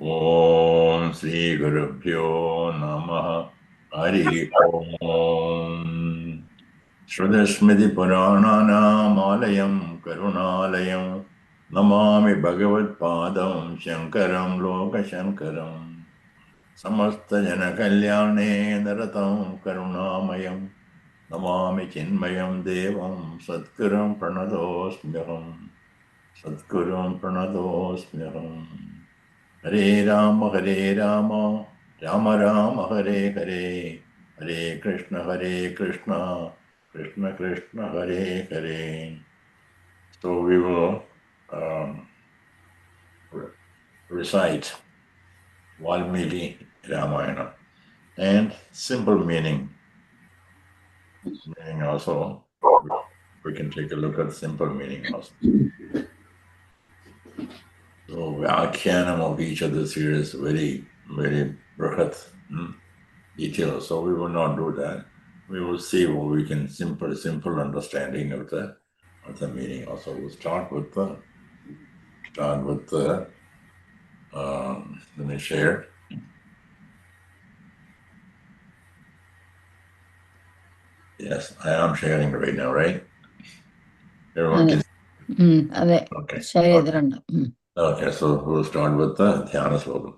Om Śrī Gurubhyo Namaha Hari Om Śrudasmiti Purāṇānaṁ Ālayam Karuṇālayam Namāmi Bhagavad Pādam Shankaram Loka Shankaram Samasta Jana Kalyāne Naratam Karuṇāmayam Namāmi Chinmayam Devam Satgurum Pranatosmyaham Satgurum Pranatosmyaham Hare Rama, Rama Rama, Hare Hare, Hare Krishna, Krishna Krishna, Hare Hare. So we will recite Vālmīki Rāmāyaṇam and simple meaning. Meaning also, we can take a look at simple meaning also. So Vyakhyanam of each of the three is very, very brihat, detailed. So we will not do that. We will see what we can simple understanding of the meaning. Also, we'll start with the. Let me share. Yes, I am sharing right now, right? Everyone can. Okay. Okay, so we'll start with the Dhyana sloka.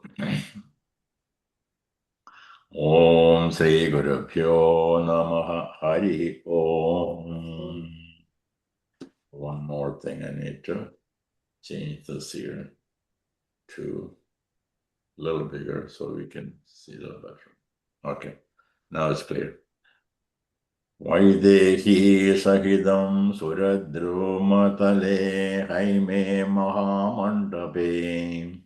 Om Śrī Gurubhyo Namaha Hari Om. One more thing I need to change this here to a little bigger so we can see the better. Okay, now it's clear. Vaidehi Sahidam Suradrumatale Haime Mahamandape.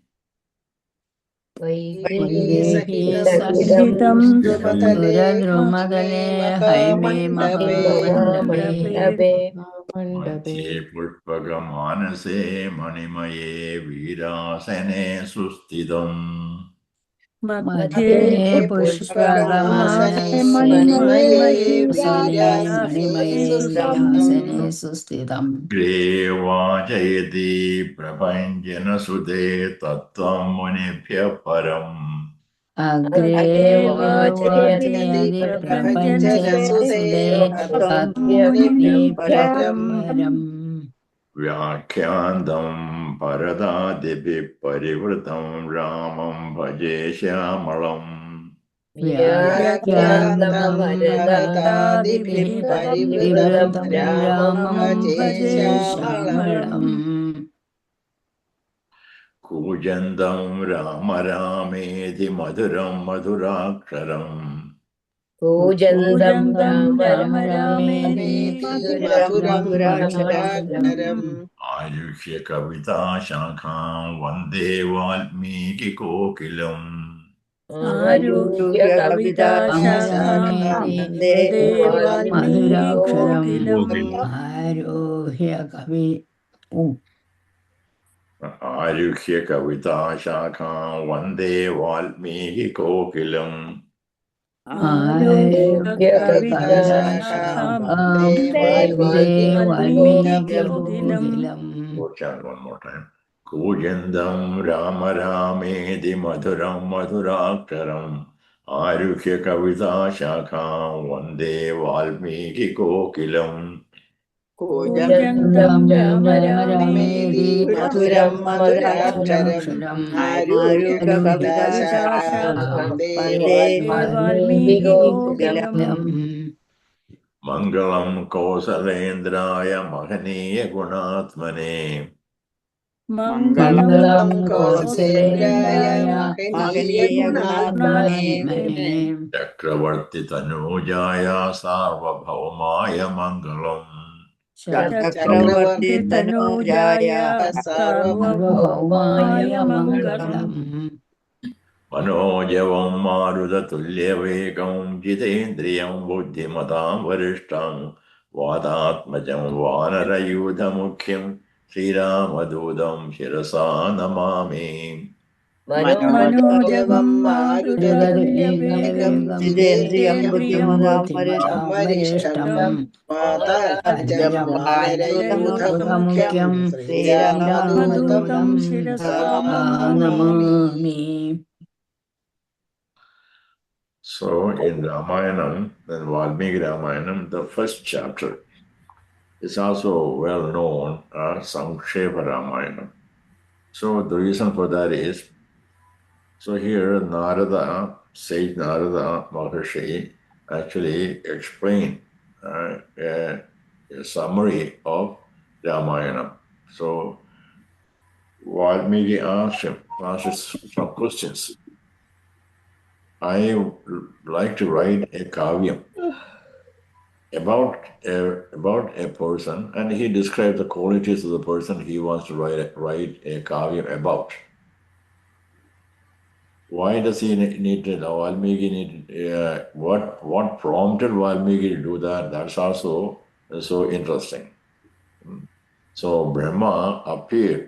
Vaidehi Sahitam Suradrumadale Haime Mahamandape Madhye Pushpagamanase Manimaye Virasane Sustidam. Madhye Pushpagamase Manimaye Virasane Sustidam. Greva Jayati Prabhanjana Sude Tattvam Munibhya Param. Agreva Jayati Prabhanjana Sude Tattvam Munibhya Param. Vyakhyantam Paradadipi Parivritam Ramam Bhaje Shyamalam. Vyakhyantam Paradadipi Parivritam Ramam Bhaje Shyamalam. Kujandam Rama Rameti Madhuram Madhuraksharam. Kujandam Rama Rameti Madhuraksharam. Ayushya Kavita Shankam Vande Valmiki Kokilam. Arugya Kavita Shankam Vande Valmiki Aruhya Kavi. Ayushya Kavita Shankam Vande Valmiki Kokilam. Arugya Kavita Shankam Vande Valmiki Kokilam. Chant one more time. Kujandam Rama Rameti Madhuram Madhuraksharam. Arukya Kavita Shakham Vande Valmiki Kokilam. Kujandam Rama Rameti Madhuram Madhuraksharam. Arukya Kavita Shakham Vande Valmiki Kokilam. Mangalam Kosalendraya Mahaniya Gunatmane. Mangalam Kausalendaya Mahaniya Gunatmane. Chakravarti Tanujaya Sarvabhaumaya Mangalam. Chakravarti Tanujaya Sarvabhaumaya Mangalam. Manojavam Marudatulyavekam Jitendriyam Buddhimatam Varishtam Vadatmajam Vanarayudhamukhim Śrī Rāma Dūtam Shirasā Namāmi. മനോജവം മാരുതതുല്യവേഗം മാരുതതുല്യവേഗം ജിതേന്ദ്രിയം ജിതേന്ദ്രിയം ബുദ്ധിമതാം ബുദ്ധിമതാം വരിഷ്ഠം വരിഷ്ഠം വാതാത്മജം വാനരയൂഥമുഖ്യം വാനരയൂഥമുഖ്യം ശ്രീരാമദൂതം ശ്രീരാമദൂതം ശിരസാ Namami. Namami. So in Ramayanam, then Vālmīki Rāmāyaṇam, the first chapter is also well known as Saṅkṣepa Rāmāyaṇam. So the reason for that is, so here Narada, sage Narada Maharshi, actually explained a summary of Ramayanam. So Vālmīki asked some questions. I would like to write a Kavya about a person, and he described the qualities of the person he wants to write a Kavya about. Why does he need to know? Valmiki need what prompted Valmiki to do that? That's also so interesting. So Brahma appeared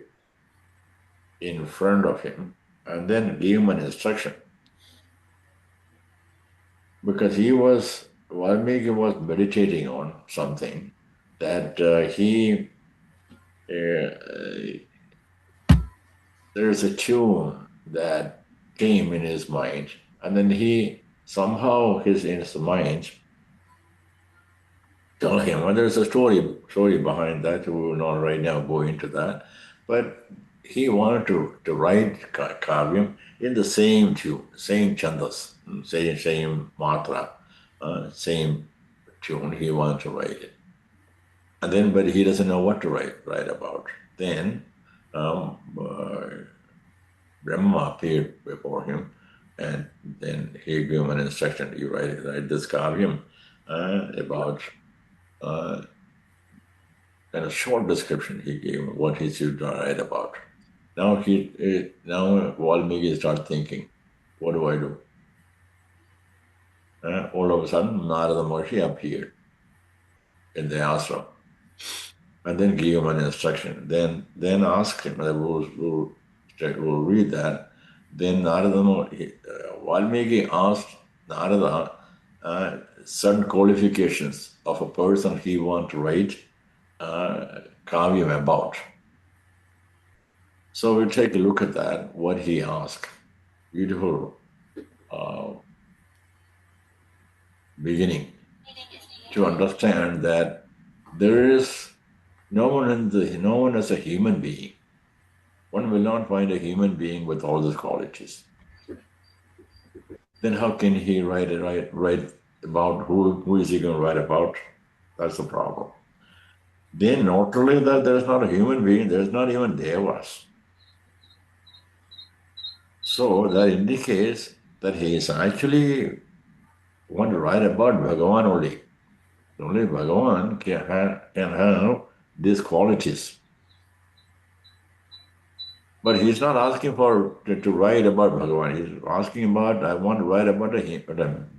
in front of him and then gave him an instruction. Because Valmiki was meditating on something that there's a tune that came in his mind, and then somehow his mind told him, well, there's a story behind that. We will not right now go into that, but he wanted to write Kavya in the same tune, same chandas, same matra, same tune. He wanted to write it, and then but he doesn't know what to write about. Then Brahma appeared before him, and then he gave him an instruction: you write this Kavya about. And a short description he gave what he should write about. Now Valmiki starts thinking, what do I do? All of a sudden, Narada Maharshi appeared in the ashram, and then gave him an instruction. Then asked him. We'll read that. Then Valmiki asked Narada certain qualifications of a person he wants to write Kavya about. So we'll take a look at that, what he asked. Beautiful beginning to understand that there is no one as a human being. One will not find a human being with all these qualities. Then how can he write about who is he going to write about? That's the problem. Then not only that there is not a human being, there is not even Devas. So that indicates that he is actually want to write about Bhagavan only. Only Bhagavan can have these qualities. But he's not asking to write about Bhagavan. He's asking about, I want to write about a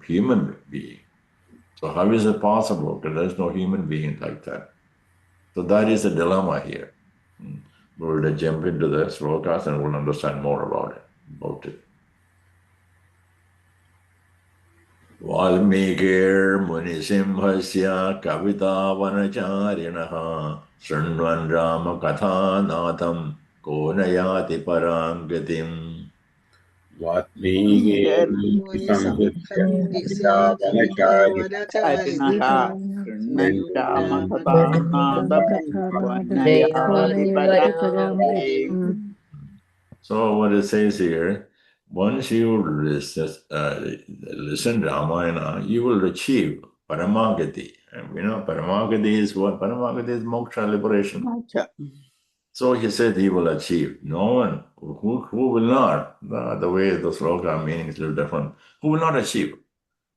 human being. So how is it possible that there's no human being like that? So that is the dilemma here. We'll jump into the slokas and we'll understand more about it. Vālmīkir Munisimhasya Kavita Vanacharinaha Srunvan Rama Kathanātham Konayati Parangatim. Vālmīki So what it says here, once you listen Ramayana, you will achieve Paramagati. And Paramagati is what? Paramagati is moksha, liberation. So he said he will achieve. No one who will not, the way the sloka meaning is a little different, who will not achieve.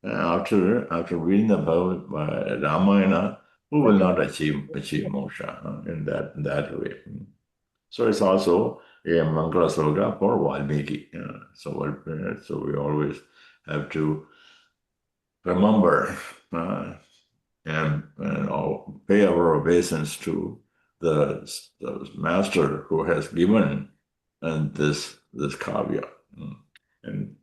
After reading about Ramayana, who will not achieve moksha in that way. So it's also a Mangala sloka for Vālmīki. So we always have to remember and pay our obeisance to the master who has given and this Kavya. And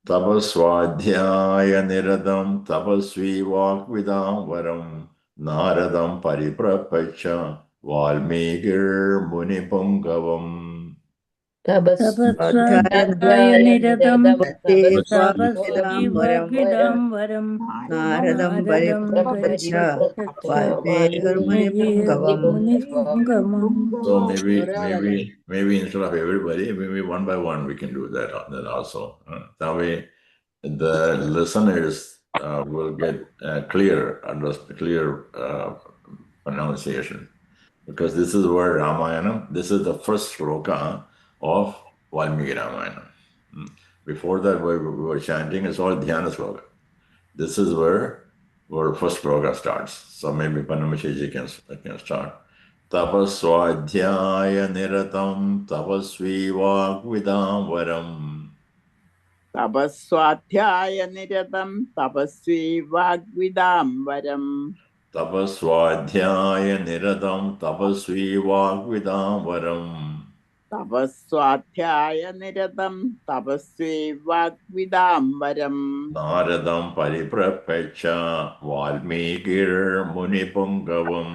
Tapasvadhyaya niradam tapasvi vakvidam varam Naradam pariprapacha Valmīki Munipumgavam. Tapasvadhyaya niradam tapasvi Devakvidam varam vagvidam varam Naradam Āradham pariprapacha pariprapacha Valmīki Valmiki Rāmāyaṇam. So maybe instead of everybody, maybe one by one we can do that then also. That way the listeners will get clear pronunciation. Because this is where Ramayanam, this is the first sloka of Vālmīki Rāmāyaṇam. Before that, we were chanting, it's all dhyana sloka. This is where our first sloka starts. So maybe Panamachaji can start. Tapasvadhyaya niratam tapasvi vakvidam varam. Tapasvadhyaya niratam tapasvi vakvidam varam. Tapasvadhyaya niratam tapasvi vakvidam varam. Tapasvadhyaya niratam tapasvi vakvidam varam. Naradam pariprapacha Valmīki Munipumgavam.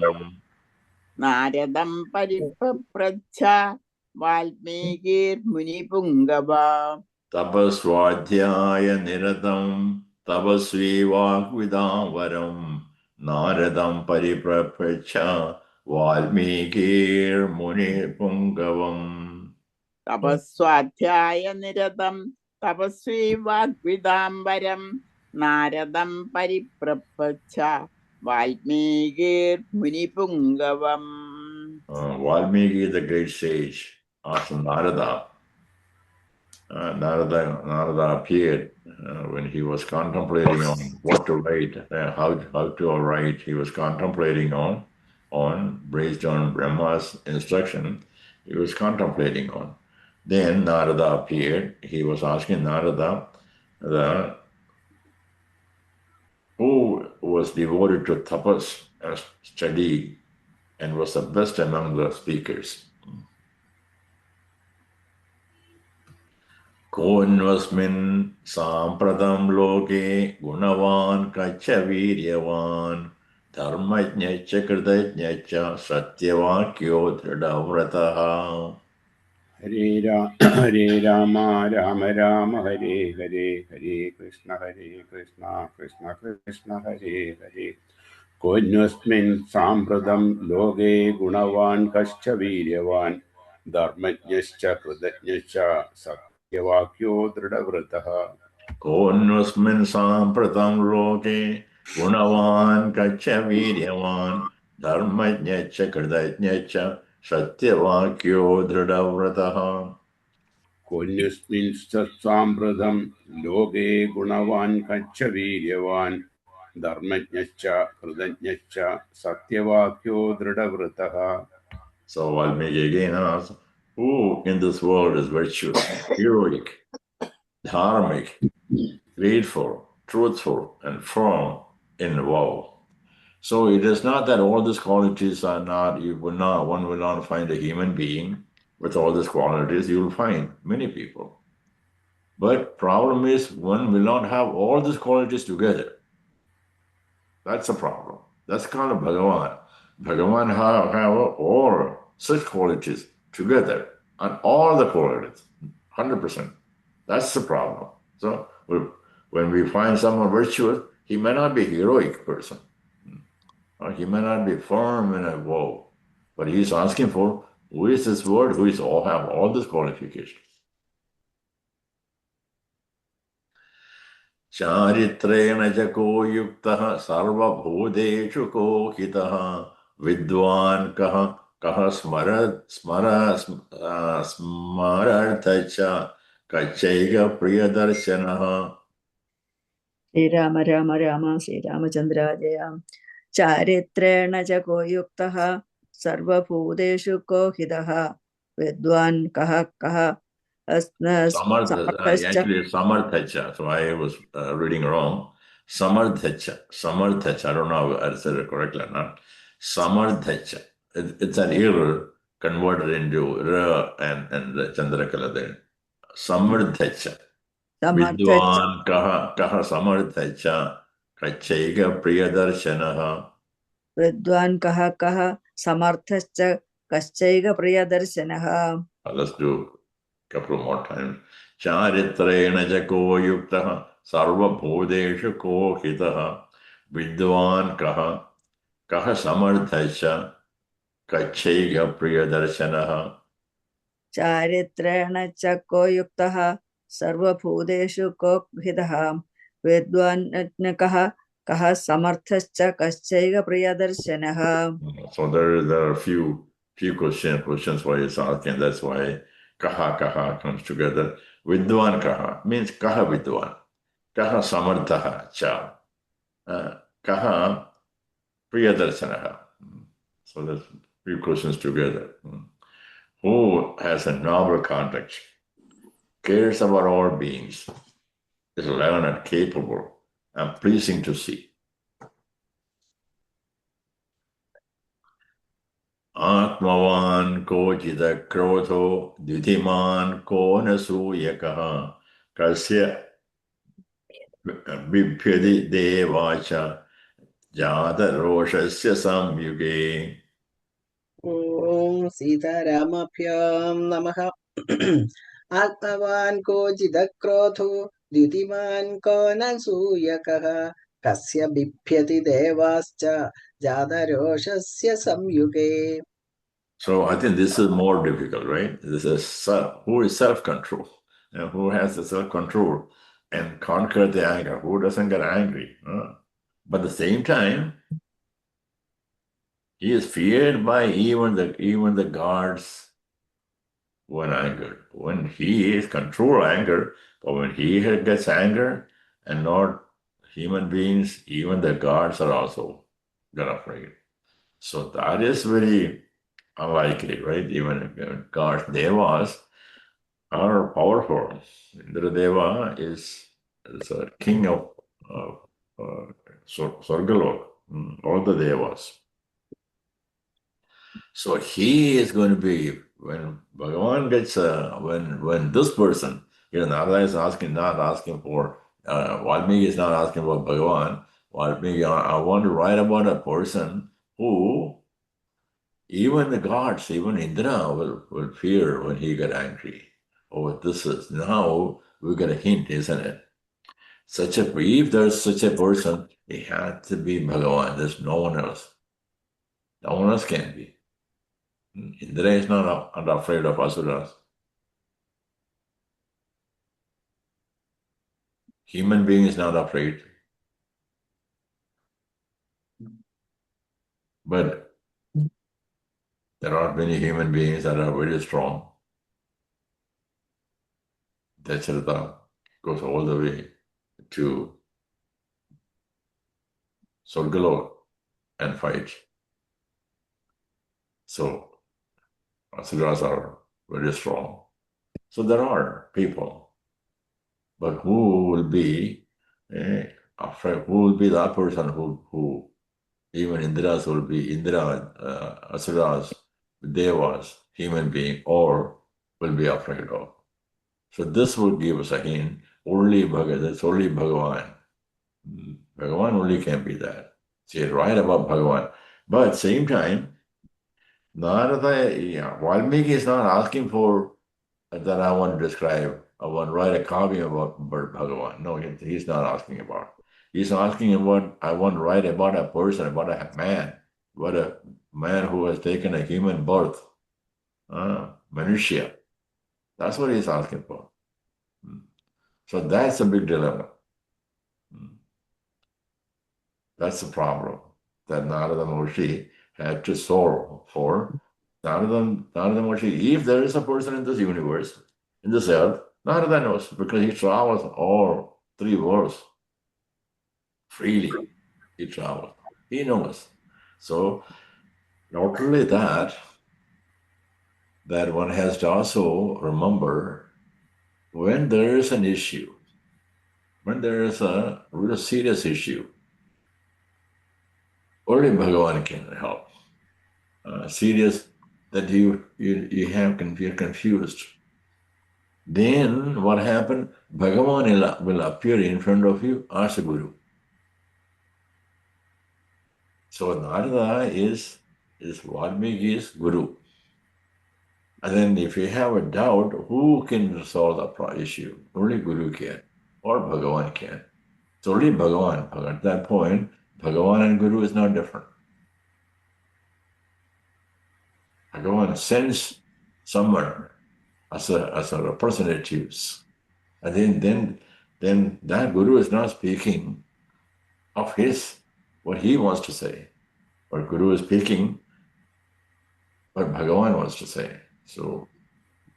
Naradam pariprapacha Valmiki Munipumgava. Tapasvadhyaya niratam tapasvi vakvidam varam. Naradam pariprapacha Valmīki Munipumgavam. Tapasvadhyaya niratam tapasvi vakvidam varam. Naradam pariprapacha Valmiki Munipumgavam. Valmiki, the great sage, asked Narada. Narada appeared when he was contemplating on what to write, how to write. He was contemplating on based on Brahma's instruction. He was contemplating on. Then Narada appeared. He was asking Narada who was devoted to tapas and study and was the best among the speakers. Konvasmin sampradam loke gunavan kacha viryavan dharmajñacha kritajñacha satyavakyo dridhavrataha. Hare Rama, Rama Rama, Hare Hare, Hare Krishna, Krishna Krishna, Hare Hare. Konasmin sampradam loge gunavan kascha viryavan dharmajñascha kritajñascha satyavakyo dridhavrataha. Konvasmin sampradam loke gunavan kacha viryavan dharmajñacha kritajñacha satyavakyo dridhavrataha. Konasmin sampradam loge gunavan kascha viryavan dharmajñascha kritajñascha satyavakyo dridhavrataha. So Valmiki again asks, who in this world is virtuous, heroic, dharmic, grateful, truthful, and firm in vow? So it is not that all these qualities are not, one will not find a human being with all these qualities. You will find many people. But problem is one will not have all these qualities together. That's a problem. That's kind of Bhagavan. Bhagavan have all such qualities together, and all the qualities, 100%. That's the problem. So when we find someone virtuous, he may not be a heroic person, or he may not be firm in a vow, but he's asking for who is this word, who is have all these qualifications. Charitrena jako yuktaha sarva bhudeshu ko hitaha vidwan kaha smararthacha kachaiga priyadarshanaha. Śrī Rāma Rāma Rāma Śrī Ramachandra Jaya Charitrena jako yuktaha sarva bhudeshu ko hitaha vidwan kaha Actually, Samarthacha. So I was reading wrong. Samarthacha. I don't know if I said it correctly or not. Samarthacha. It's an error converted into Ra and the Chandrakala there. Samardhacha. Samarthacha. Vidwan kaha samardhacha kachaiga priyadarshanaha. Vidwan kaha samarthacha kaschaiga priyadarshanaha. Let's do a couple more times. Charitrena jako yuktaha sarva bhudeshu ko hitaha vidwan kaha samardhacha kachaiga priyadarshanaha. Charitrena chako yuktaha sarvabhudeshu ko hitaha vidwan kaha samarthacha kaschaiga priyadarshanaha. So there are a few questions why it's asking. That's why kaha comes together. Vidwan kaha means kaha vidwan. Kaha samarthaha cha. Kaha priyadarshanaha. So there's few questions together. Who has a noble context, cares about all beings, is learned, capable, and pleasing to see. Atmavan ko jida krodho didhiman ko nasuyakaha kasya bibhyadi devacha jada roshasya samyuge. Om Sita Ramabhyam Namaha. Atmavan ko jidakrotho dutiman ko nasuyakaha kasya biphyati devascha jadaroshasya samyuge. So I think this is more difficult, right? This is who is self-control, and who has the self-control and conquer the anger. Who doesn't get angry? But at the same time, he is feared by even the gods when angered. When he is control anger, but when he gets anger, and not human beings, even the gods are also get afraid. So that is very unlikely, right? Even gods, devas are powerful. Indradeva is a king of Sargalok, all the devas. So he is going to be, when Bhagavan gets, when this person, Narada is not asking for, Valmiki is not asking for Bhagavan. Valmiki, I want to write about a person who even the gods, even Indra will fear when he got angry. Oh, this is, now we get a hint, isn't it? If there's such a person, it had to be Bhagavan. There's no one else. No one else can be. Indra is not afraid of asuras. Human being is not afraid. But there are many human beings that are very strong. Dacharata goes all the way to Sargalok and fight. So asuras are very strong. So there are people. But who will be afraid? Who will be that person who even Indras will be asuras, devas, human being, or will be afraid of? So this will give us a hint. Only Bhagavan. Bhagavan only can be that. Say right about Bhagavan. But at the same time, Narada, Valmiki is not asking for that I want to describe. I want to write a Kavya about Bhagavan. No, he's not asking about. He's asking about, I want to write about a person, about a man who has taken a human birth. Manushya. That's what he's asking for. So that's a big dilemma. That's the problem that Narada Maharishi had to solve for. Narada Maharishi, if there is a person in this universe, in this earth, Narada knows because he travels all three worlds freely. He travels. He knows. So not only that one has to also remember when there is an issue, when there is a real serious issue, only Bhagavan can help. Serious that you're confused. Then what happened? Bhagavan will appear in front of you as a guru. So Narada is Valmiki's guru. And then if you have a doubt, who can resolve the issue? Only Guru can, or Bhagavan can. It's only Bhagavan. At that point, Bhagavan and Guru is not different. Bhagavan sends someone as a representative. And then that Guru is not speaking of what he wants to say. But Guru is speaking what Bhagavan wants to say. So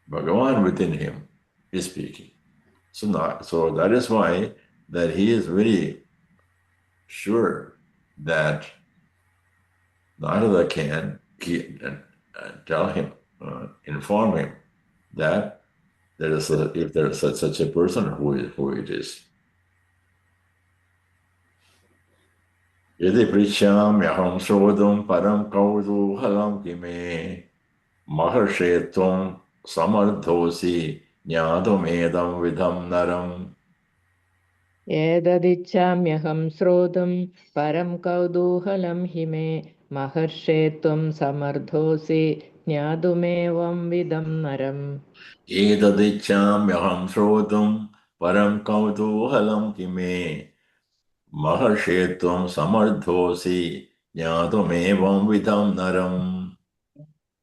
Bhagavan within him is speaking. So that is why that he is very sure that Narada can tell him, inform him that if there is such a person, who it is. Yadi prichyamyaham srodam param kauduhalam kime maharshetvam samardhosi jnatumedam vidham naram. Edadichamyaham srodam param kauduhalam hime maharshetvam samardhosi jnadumevam vidam naram. Edadichyamyaham srodam param kauduhalam kime maharshetvam samardhosi jnadumevam vidham naram.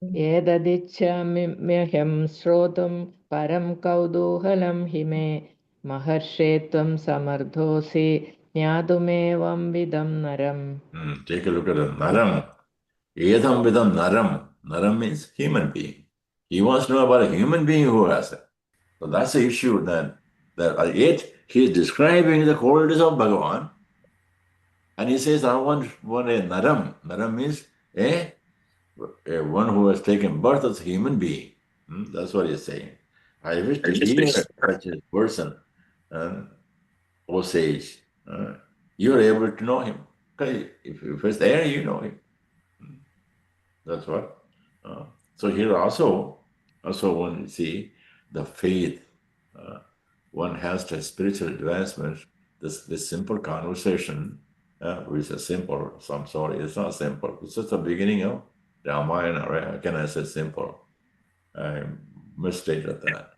Edadichamyaham srodam param kauduhalam hime maharshetvam samardhosi jnadumevam vidam naram. Take a look at the naram. Edam vidam naram. Naram means human being. He wants to know about a human being who has it. So that's the issue that yet he is describing the qualities of Bhagavan. And he says, I want a naram. Naram means one who has taken birth as a human being. That's what he's saying. I wish to hear such a person, O sage. You're able to know him. Okay, if it's there, you know him. That's what. So here also when you see the faith, one has to spiritual advancement. This simple conversation, which is simple. So I'm sorry, it's not simple. It's just the beginning of Ramayana, right? How can I say simple? I misstated that.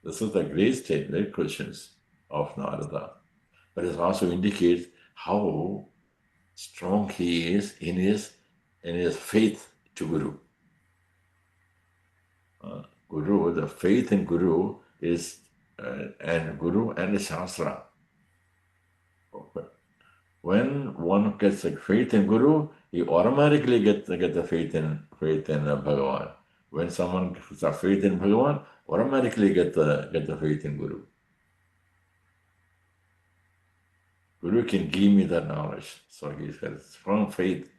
This is the great statement, questions of Narada. But it also indicates how strong he is in his faith to Guru. Guru, the faith in Guru is and Guru and the Shastra. When one gets a faith in Guru, he automatically get the faith in Bhagavan. When someone gets a faith in Bhagavan, automatically get the faith in Guru. Guru can give me that knowledge. So he's got a strong faith.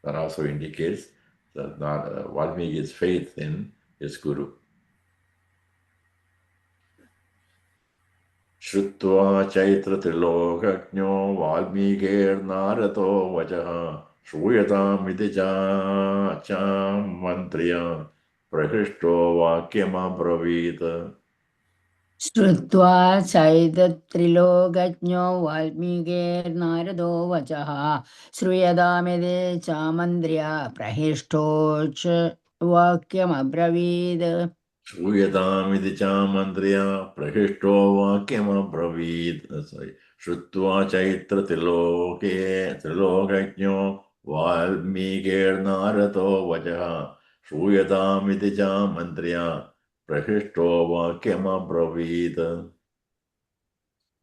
That also indicates that Valmiki's faith in his Guru. Shrutva chaitra trilokajño Vālmīki Nārato vacaha Śrūyatam iti cha mantriya prahishto vakyam abravīta. Śrutva chaidatrilogatño Vālmīki Nārado vacaha Śrūyadamide chamandriya prahishtoch vakyam abravīd. Śrūyatam iti cha mantriya prahishto vakyam abravīd. That's right. Śrutva chaitra trilokajño Vālmīki Nārato vacaha Śrūyatam iti cha mantriya prahishto vakyam abravīd.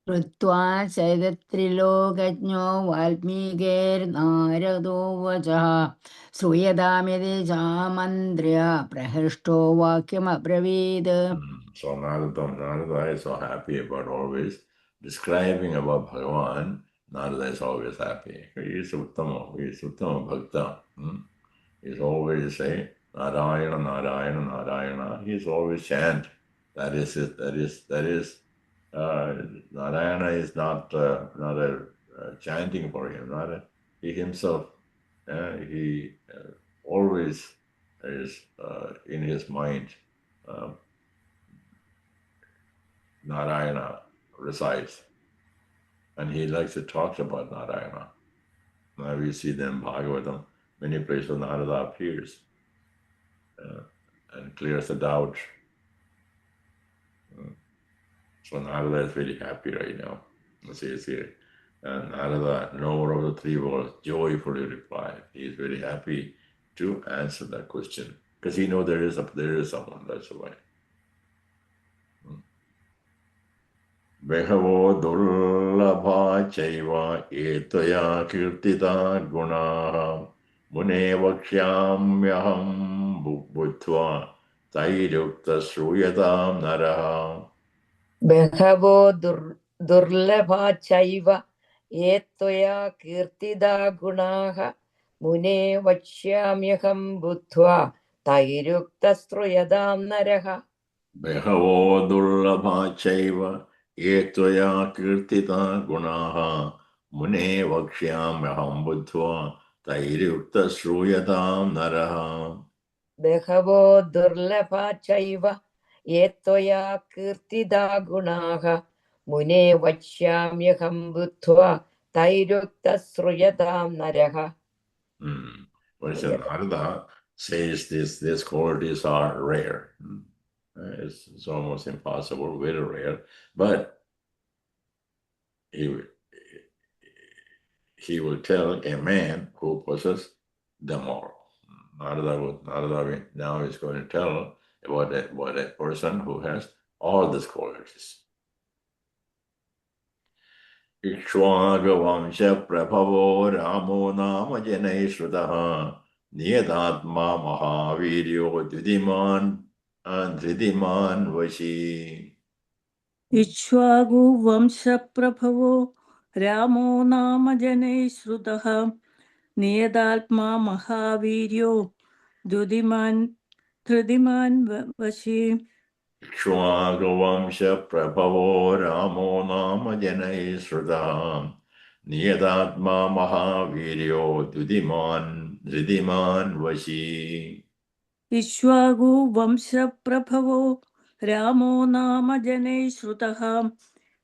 Śrutva chaidatrilogatño Vālmīki Nārado vacaha Śrūyadamide chamandriya prahishto vakyam abravīd. So Narada is so happy about always describing about Bhagavan. Narada is always happy. He is Uttama Bhakta. He's always say Narayana, Narayana, Narayana. He's always chant. That is Narayana is not a chanting for him. He himself, he always is in his mind, Narayana resides, and he likes to talk about Narayana. Now we see them Bhagavatam, many places Narada appears and clears the doubt. So Narada is very happy right now. It says here, and Narada, knower of the three worlds, joyfully replied. He is very happy to answer that question because he knows there is someone. That's why. Behavo durlabha chaiva etaya kirtita gunaha mune vakshyamyaham buddhva tairukta sruyatam naraha. Behavo durlabha chaiva ettoya kirtida gunaha mune vachyamyaham buddhva tairukta struyadam naraha. Behavo durlabha chaiva etaya kirtita gunaha mune vakshyamyaham buddhva tairukta sruyatam naraha. Behavo durlabha chaiva ettoya kirtida gunaha mune vachyamyaham buddhva tairukta struyadam naraha. What is it? Narada says these qualities are rare. It's almost impossible, very rare. But he will tell a man who possesses them all. Narada now is going to tell about a person who has all these qualities. Ikṣvāku prabhavo Ramo nama janai shrutaha niyadatma mahaviryo dvidiman dhridiman vashi. Ikṣvāku vamshaprabhavo Ramo nama janai shrutaha niyadatma mahaviryo dudiman tridiman vashi. Ikṣvāku prabhavo Ramo nama janai shrutaha niyadatma mahaviryo dhridiman vashi. Ikṣvāku vamshaprabhavo Ramo nama janai shrutaha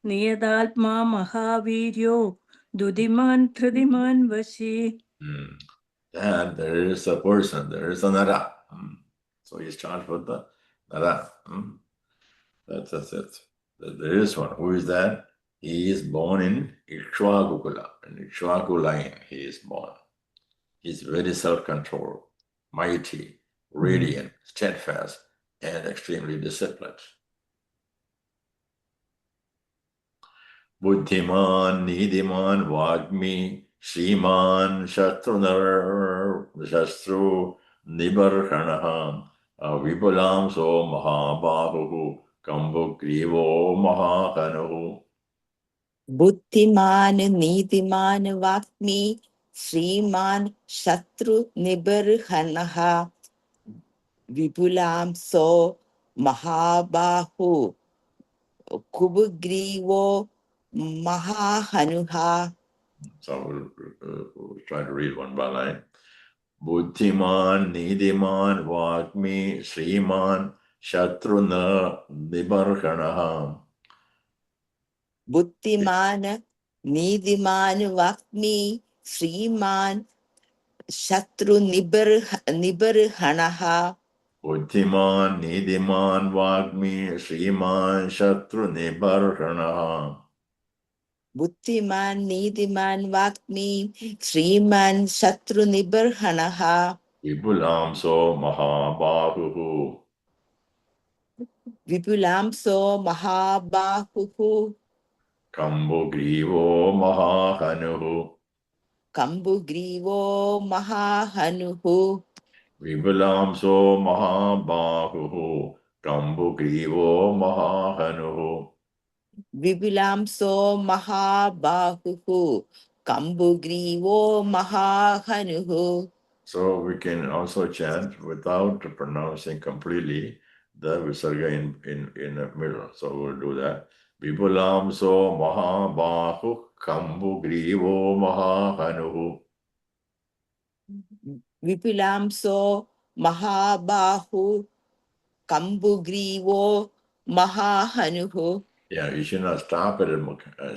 niyadatma mahaviryo dudiman tridiman vashi. And there is a person, there is a Nara. So he starts with the Nara. That's it. There is one. Who is that? He is born in Ikṣvāku. In Ikṣvāku line, he is born. He's very self-controlled, mighty, radiant, steadfast, and extremely disciplined. Buddhiman, Nidiman, Vālmīki, Śrīman, Shastru, Nibarhanaha, Vipulam so Mahabahu, Kambukrivo Mahakanuhu. Buddhiman, Nidiman, Vālmīki, Śrīman, Shastru, Nibarhanaha, Vipulam so Mahabahu, Kubugrivo Mahahanuha. So we'll try to read one by line. Buddhiman, Nidiman, Vālmīki, Śrīman, Shatruna, Nibarhanaha. Buddhiman, Nidiman, Vālmīki, Śrīman, Shastru, Nibarhanaha. Buddhiman, Nidiman, Vālmīki, Śrīman, Shatru, Nibarhanaha. Buddhiman, Nidiman, Vālmīki, Śrīman, Shastru, Nibarhanaha. Vipulam so Mahabahu. Vipulam so Mahabahu. Kambugrivo Mahahanuhu. Kambugrivo Mahahanuhu. Vipulam so Mahabahu. Kambugrivo Mahahanuhu. Vipulam so Mahabahu. Kambugrivo Mahahanuhu. So we can also chant without pronouncing completely the Visarga in the middle. So we'll do that. Vipulam so Mahabahu Kambugrivo Mahahanuhu. Vipulam so Mahabahu Kambugrivo Mahahanuhu. Yeah, you should not stop it.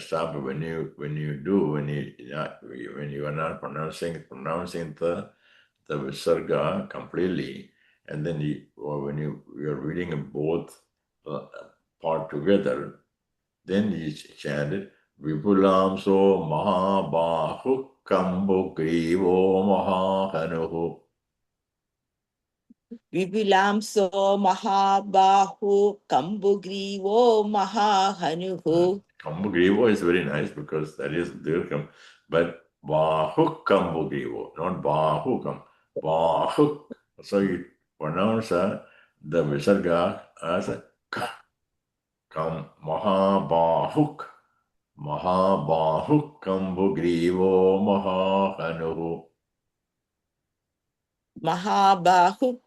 Stop it when you are not pronouncing the visarga completely, and then when you are reading both part together, then you chant it Vipulamso Mahabahu Kambugrivo Mahahanuhu. Vipulamso Mahabahu Kambugrivo Mahahanuhu. Kambugrivo is very nice because that is Dirgham, but Bahu Kambugrivo, not Bahukam. Bahuk. So you pronounce the Visarga as a K. Kam Mahabahuk. Mahabahuk Kambugrivo Mahahanuhu. Mahabahu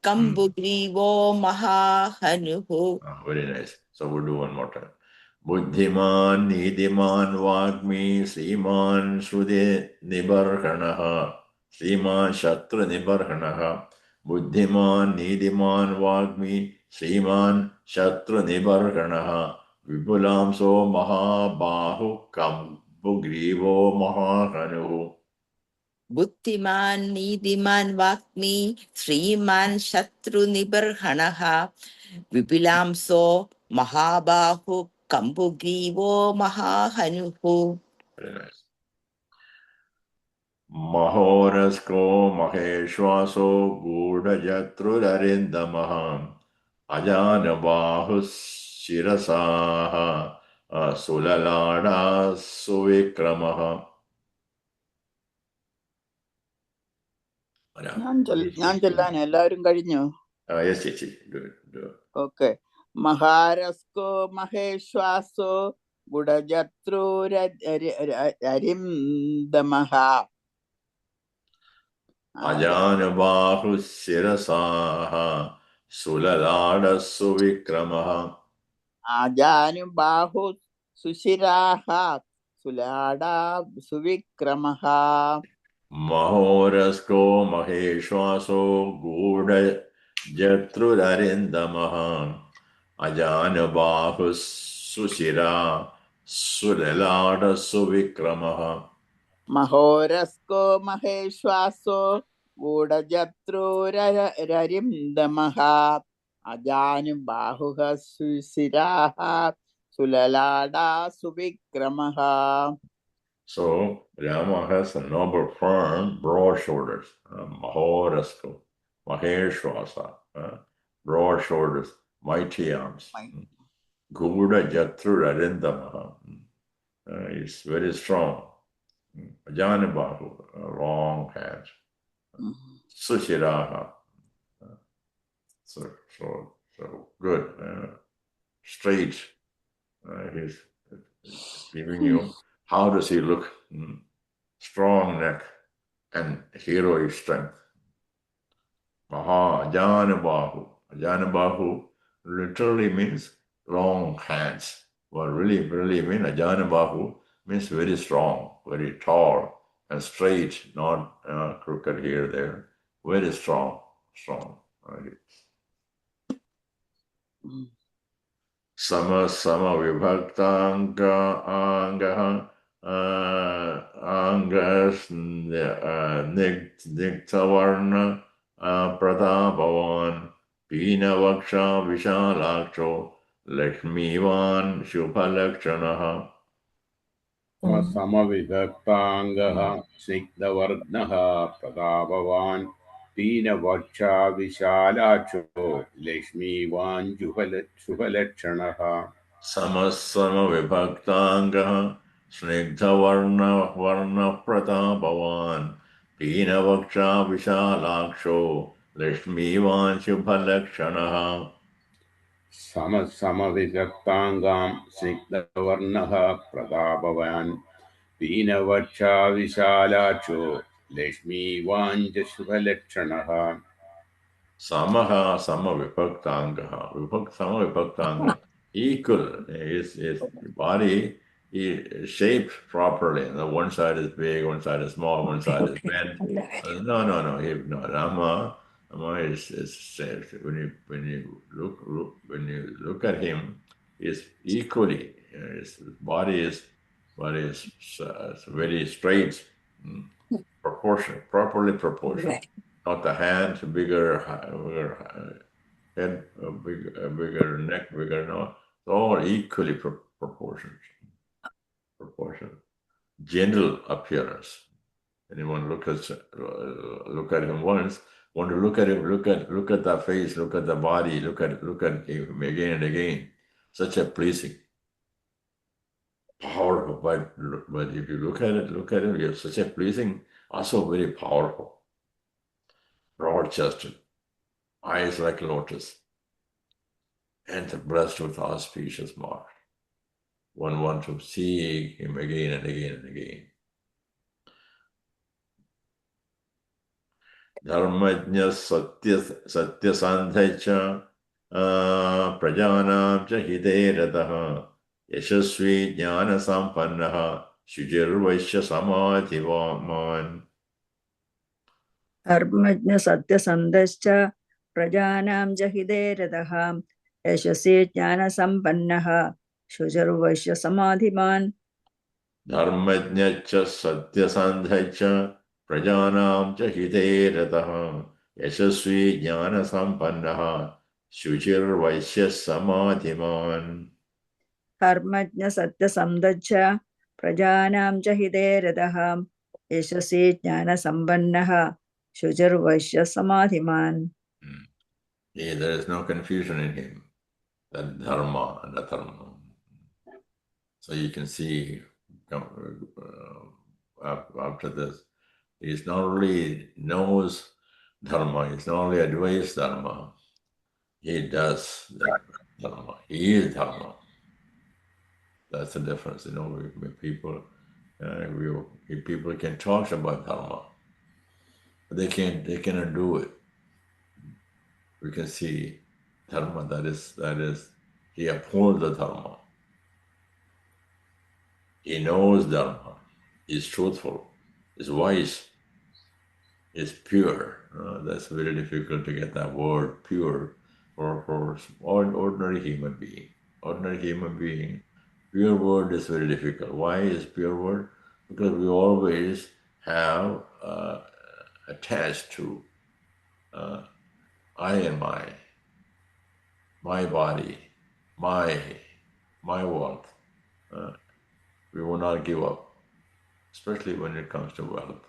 Kambugrivo Mahahanuhu. Very nice. So we'll do one more time. Buddhiman Nidiman Vāgmi Sriman Shrude Nibarhanaha Sriman Shatra Nibarhanaha Buddhiman Nidiman Vāgmi Sriman Shatra Nibarhanaha Vipulamso Mahabahu Kambugrivo Mahahanuhu. Buddhiman Nidiman Vakmi Sriman Shatru Nibarhanaha Vipulamso Mahabahu Kambugrivo Mahahanuhu. Very nice. Mahorasko Maheshwaso Gudajatrudarindamaham Ajanabahus Shirasaha Sulalada Suvikramaha. ഞാൻ ചൊല്ലാൻ എല്ലാവരും കഴിഞ്ഞു. Yes, do it. Okay. മഹാരസ്കോ മഹേശ്വാസോ ഗുഡജത്രൂരരിംദമഹ Ajanabahu Shirasaha Sulalada Suvikramaha. ആജാനുബാഹു സുശിരാഹ സുലാടാ സുവിക്രമഃ. Mahorasko Maheshwaso Guda Jatrudarindamaha Ajanabahu Sushira Sulalada Suvikramaha. മഹോരസ്കോ മഹേശ്വാസോ ഗൂഢജത്രൂരരിംദമഃ അജാനുബാഹുഃ സുശിരാഃ സുലലാടാ സുവിക്രമഃ. So Rama has a noble form, broad shoulders, Mahorasko, Maheshwasa, broad shoulders, mighty arms. Guda Jatru Arindamaha, is very strong. Ajanabahu, long hands. Sushiraha, so good, straight. He's giving you. How does he look? Strong neck and heroic strength. Ajanabahu. Ajanabahu literally means long hands. What really means Ajanabahu means very strong, very tall and straight, not crooked here, there. Very strong. Sama vibhaktanga angaha angas niktavarna prathapavan pina vaksha vishalaksho lakshmivan shubhalakshanaha. Samavibhaktāṅgaha snigdhavarnaha prathapavan pīnavaksha vishālācho lakshmīvān shubhalakshanaha. Samasama vibhaktāṅgaha snigdhavarna prathapavan pīnavaksha vishālaksho lakshmīvān shubhalakshanaha. Samavibhaktāṅgam snigdhavarnaha prathapavan pīnavaksha vishālācho lakshmīvān shubhalakshanaha. Samaha sama vibhaktāṅgaha. Sama vibhaktāṅga. Equal. His body is shaped properly. One side is big, one side is small, one side is bent. No. Rama Rama is when you look at him, is equally his body is very straight, properly proportioned. Not the hands bigger head, bigger neck, bigger nose. All equally proportioned. General appearance. Anyone look at him once, want to look at him, look at the face, look at the body, look at him again and again. Such a pleasing, powerful. But if you look at him, you're such a pleasing, also very powerful. Broad-chested, eyes like lotus, and the breast with auspicious mark. One wants to see him again and again and again. Dharmajna satyasandhacha prajanam cha hideyarataha yashasvi jnana sampannaha shujirvaishya samadhivaman. Dharmajna satyasandhascha prajanam jahideradah yashasi jnana sampannaha shujirvaishya samadhiman. Dharmajna satyasandhacha prajanam cha hideyarataha yashasvi jnana sampannaha shujirvaishya samadhiman. Dharmajna satyasandhascha prajanam jahideradah yashasi jnana sampannaha shujirvaishya samadhiman. Yeah, there is no confusion in him, that dharma and adharma. So you can see after this, he not only knows dharma, he's not only advised dharma, he does dharma. He is dharma. That's the difference, when people can talk about dharma, but they cannot do it. We can see dharma, that is, he upholds the dharma. He knows dharma, is truthful, is wise, is pure. That's very difficult to get that word pure for ordinary human being. Ordinary human being, pure word is very difficult. Why is pure word? Because we always have attached to I and my body, my wealth. We will not give up, especially when it comes to wealth.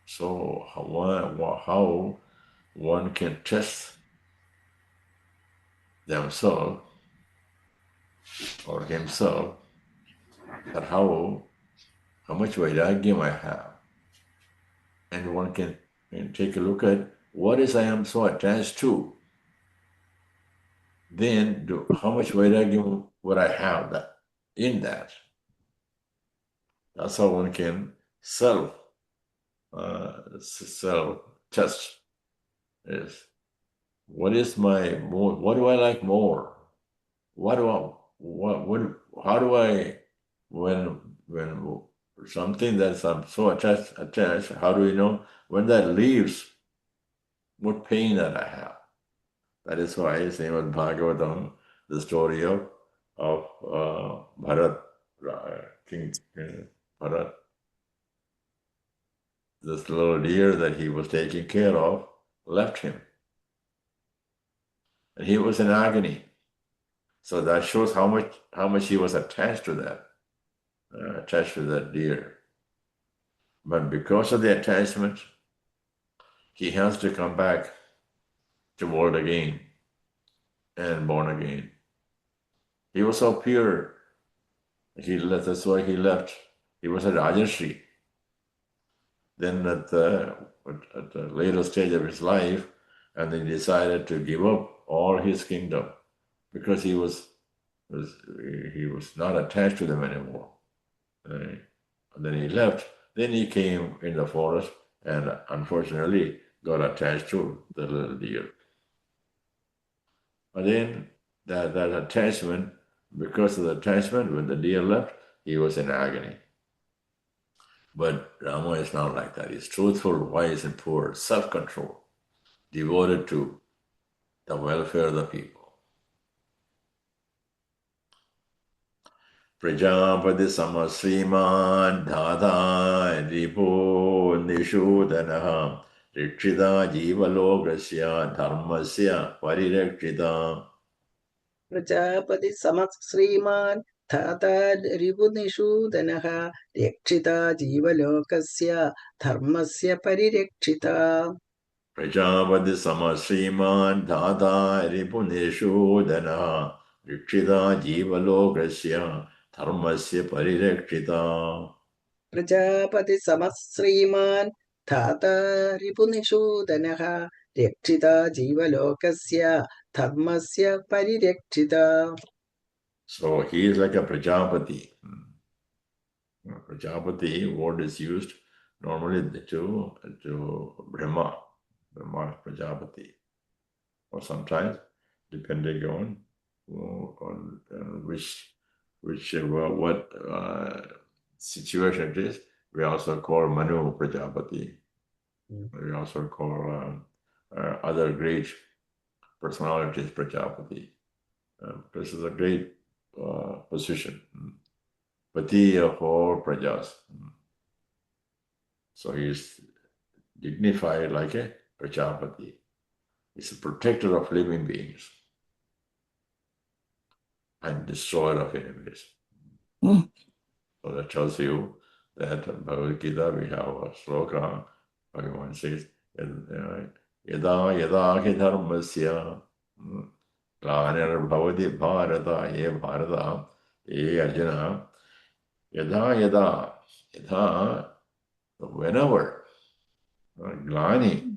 So how one can test themselves or himself, that how much vairagya I have, and one can take a look at what is I am so attached to. Then how much vairagya would I have in that? That's how one can self test. Is what do I like more? How do I, when something that I'm so attached, how do we know when that leaves, what pain that I have? That is why Srimad Bhagavatam, the story of Bharat, King Bharat, this little deer that he was taking care of, left him. And he was in agony. So that shows how much he was attached to that deer. But because of the attachment, he has to come back to world again and born again. He was so pure. That's why he left. He was a Rajarshi. Then at the later stage of his life, and then he decided to give up all his kingdom because he was not attached to them anymore. And then he left. Then he came in the forest and unfortunately got attached to the little deer. But then that attachment, because of the attachment, when the deer left, he was in agony. But Rama is not like that. He's truthful, wise, and poor, self-control, devoted to the welfare of the people. Prajapati samasriman dhata ripo nishudanaha rikshita jivalokasya dharmasya parirakshita. प्रजापति समश्रीमान् धाता रिपुनिषूदनः रक्षिता जीवलोकस्य धर्मस्य परिरक्षिता Prajapati samasriman dhata ripunishudanaha rikshita jivalokasya dharmasya parirakshita. प्रजापति समश्रीमान् धाता रिपुनिषूदनः रक्षिता जीवलोकस्य धर्मस्य परिरक्षिता. So he is like a Prajapati. Prajapati word is used normally to Brahma Prajapati, or sometimes depending on what situation it is. We also call Manu Prajapati. We also call other great personalities Prajapati. This is a great position. Pati of all prajas. So he is dignified like a Prajapati. He's a protector of living beings and destroyer of enemies. So that tells you that in Bhagavad Gita we have a śloka. Bhagavan says, Yada yada hi dharmasya glanar bhavati bharata ye bharata ye arjuna yada yada whenever glani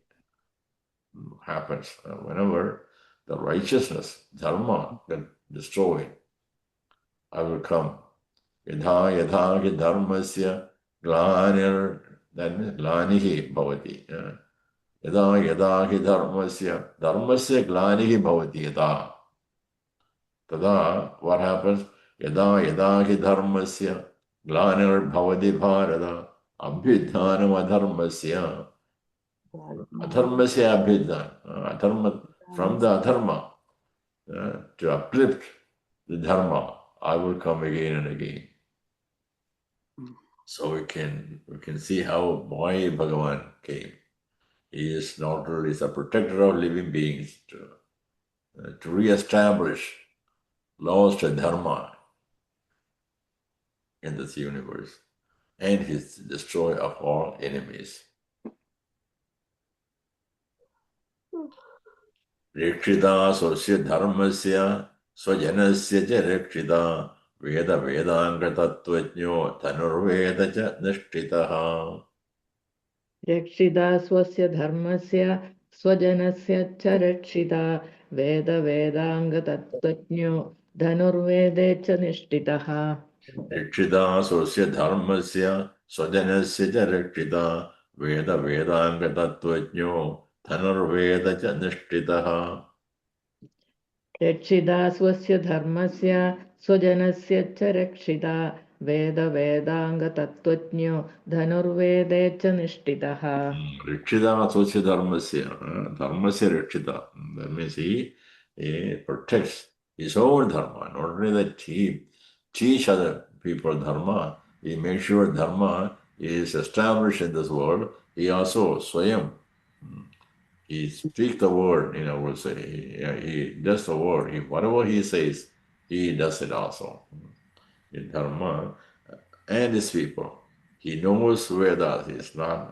happens, whenever the righteousness, dharma, get destroyed, I will come. Yadha yadha ki dharmasya glanir, then glanihi bhavati. Yadha yadha ki dharmasya glanihi bhavati yadha. Tada, what happens? Yadha yadha ki dharmasya glanir bhavati bharata abhidhanam adharmasya. Adharmasya abhidhan. Adharma, from the adharma to uplift the dharma, I will come again and again. So we can see how why Bhagavan came. He is not only a protector of living beings to re-establish lost dharma in this universe, and his destroyer of all enemies. Rikshita sosya dharmasya swajanasya cha rikshita veda vedanga tattvajño dhanurveda cha nishtitaha. Rakshita swasya dharmasya swajanasya cha rakshita veda vedanga tattvajño dhanurvede cha nishtitaha. Rikshita sosya dharmasya swajanasya cha rikshita veda vedanga tattvajño dhanurveda cha nishtitaha. Rakshita swasya dharmasya swajanasya cha rakshita veda vedanga tattvajño dhanurvede cha nishtitaha. Rikshita sosya dharmasya, dharmasya rikshita. That means he protects his own dharma. Not only that he teach other people dharma, he makes sure dharma is established in this world. He also swayam, he speaks the word, we'll say. He does the word. Whatever he says, he does it also. In dharma and his people. He knows Vedas.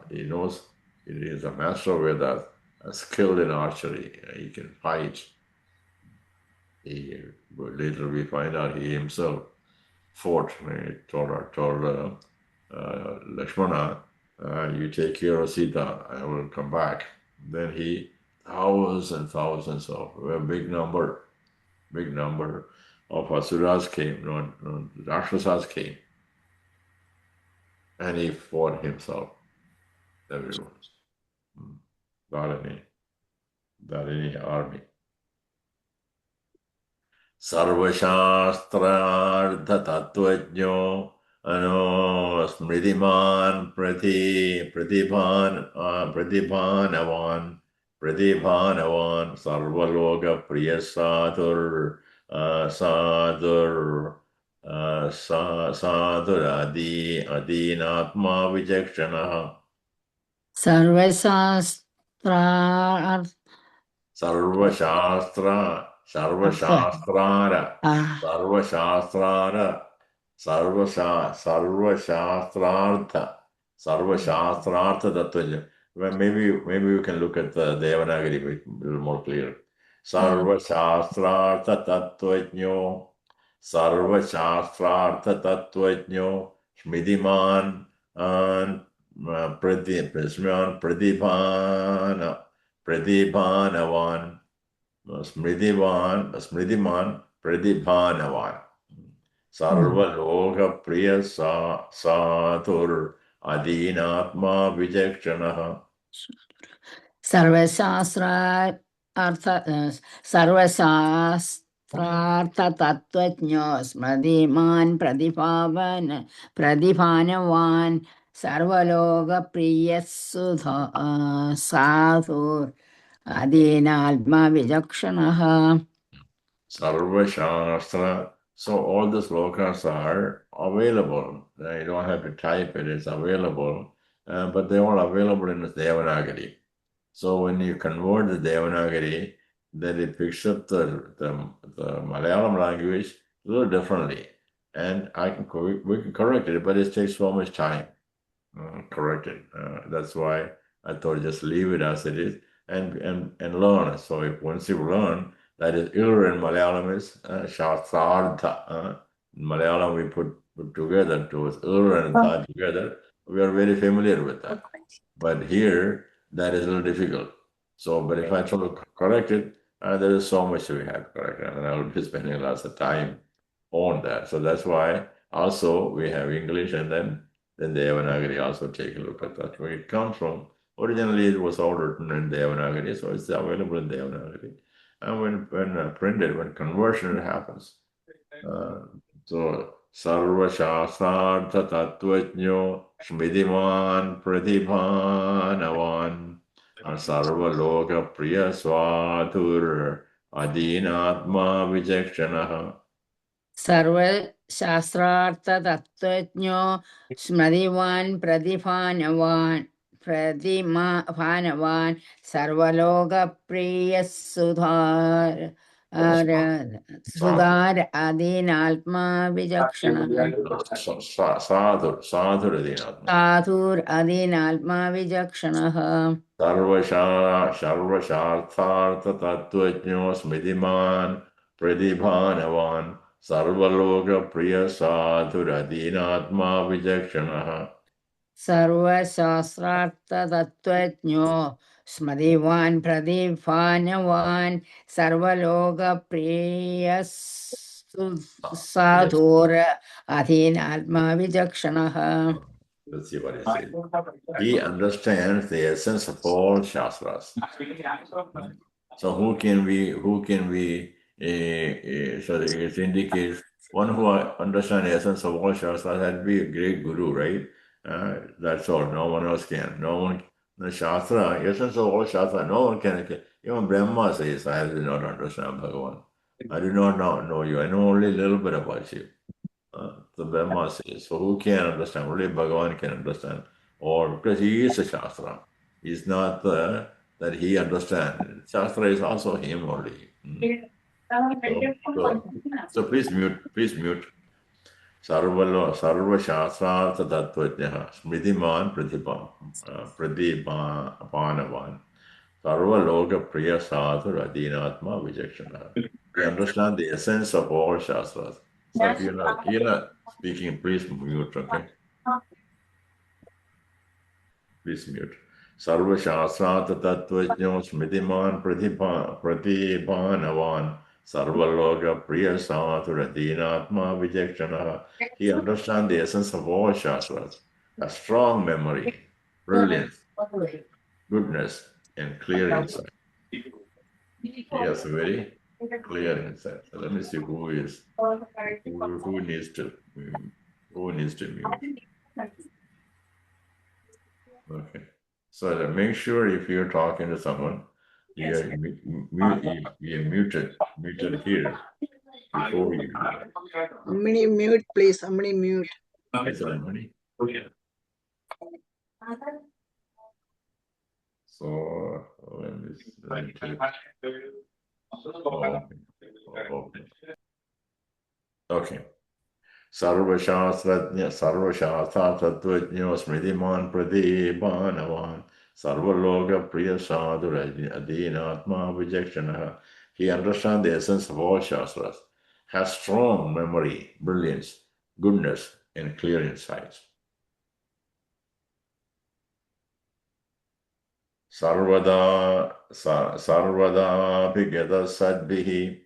He knows he is a master of Vedas, skilled in archery. He can fight. Later we find out he himself fought. He told Lakshmana, you take care of Sita, I will come back. Then thousands and thousands of, a big number of asuras came, Rakshasas came. And he fought himself, everyone. Not any army. Sarvashastra tattvajño Smridiman Pratibhanavan Sarvaloka Priya Sadur Adinatma Vijakshanaha Sarvashastra Sarvashastrartha Tattvaja. Well, maybe we can look at the Devanagari a little more clear. Sarvashastrartha Tattvajño Shmidiman Pradibhanavan Smridiman Pradibhanavan Sarvaloka Priya Satur Adinatma Vijakshanaha Sarvashastrartha Tattvajño Smridiman Pradibhanavan Sarvaloka Priya Satur Adinatma Vijakshanaha. Sarva Shastra. So all the slokas are available. You don't have to type it, it's available. But they're all available in the Devanagari. So when you convert the Devanagari, then it picks up the Malayalam language a little differently. And we can correct it, but it takes so much time. Correct it. That's why I thought just leave it as it is and learn. So once you learn, that is ir in Malayalam is Shastardha. In Malayalam we put together towards ir and tha together. We are very familiar with that. But here that is a little difficult. So, but if I try to correct it, there is so much we have to correct, and I will be spending lots of time on that. So that's why also we have English and then Devanagari also take a look at that, where it comes from. Originally, it was all written in Devanagari, so it's available in Devanagari. And when printed, when conversion happens, so Sarva Shasartha Tattvajño Shmidiman Pratibhanavan Sarva Loka Priya Swatur Adinatma Vijakshanaha Sarvashastrartha Tattvajño Smridiman Pradibhanavan Sarvaloka Priya Sudhar Adinatma Vijakshanaha Sadhur Adinatma Sathur Adinatma Vijakshanaha Sarvasharthartha Tattvajño Smridiman Pradibhanavan Sarvaloka Priya Sadhur Adinatma Vijakshanaha Sarvashastrartha Tattvajño Smridiman Pradibhanavan Sarvaloka Priya Sadhur Adinatma Vijakshanaha. Let's see what he says. He understands the essence of all Shastras. So who can we, so it indicates one who understands the essence of all Shastras had to be a great guru, right? That's all. No one else can. No one, the Shastra, essence of all Shastra, no one can. Even Brahma says, I do not understand Bhagavan. I do not know you. I know only a little bit about you. The Brahma says, so who can understand? Only Bhagavan can understand. Or because he is a Shastra. He's not that he understands. Shastra is also him only. So please mute. Sarva Shastrartha Tattvajñah Smridiman Pradibhanavan Sarva Loka Priya Sadhur Adinatma Vijakshanaha. We understand the essence of all Shastras. So if you're not speaking, please mute, okay? Please mute. Sarva Shastrartha Tattvajño Smridiman Pradibhanavan Sarvaloka Priya Sadhur Adinatma Vijakshanaha. He understands the essence of all Shastras. A strong memory, brilliance, goodness, and clear insight. He has a very clear insight. So let me see who needs to Who needs to mute? Okay. So make sure if you're talking to someone, you are muted here before you. Many mute, please. Somebody mute. Is there money? So let me take. Okay. Sarvashastrajña sarvashastra tatvajño smridiman pradibhanavan sarvaloka priya sadhura adinatma vijakshanaha. He understands the essence of all shastras, has strong memory, brilliance, goodness, and clear insights. Sarvada Pigata Sadbihi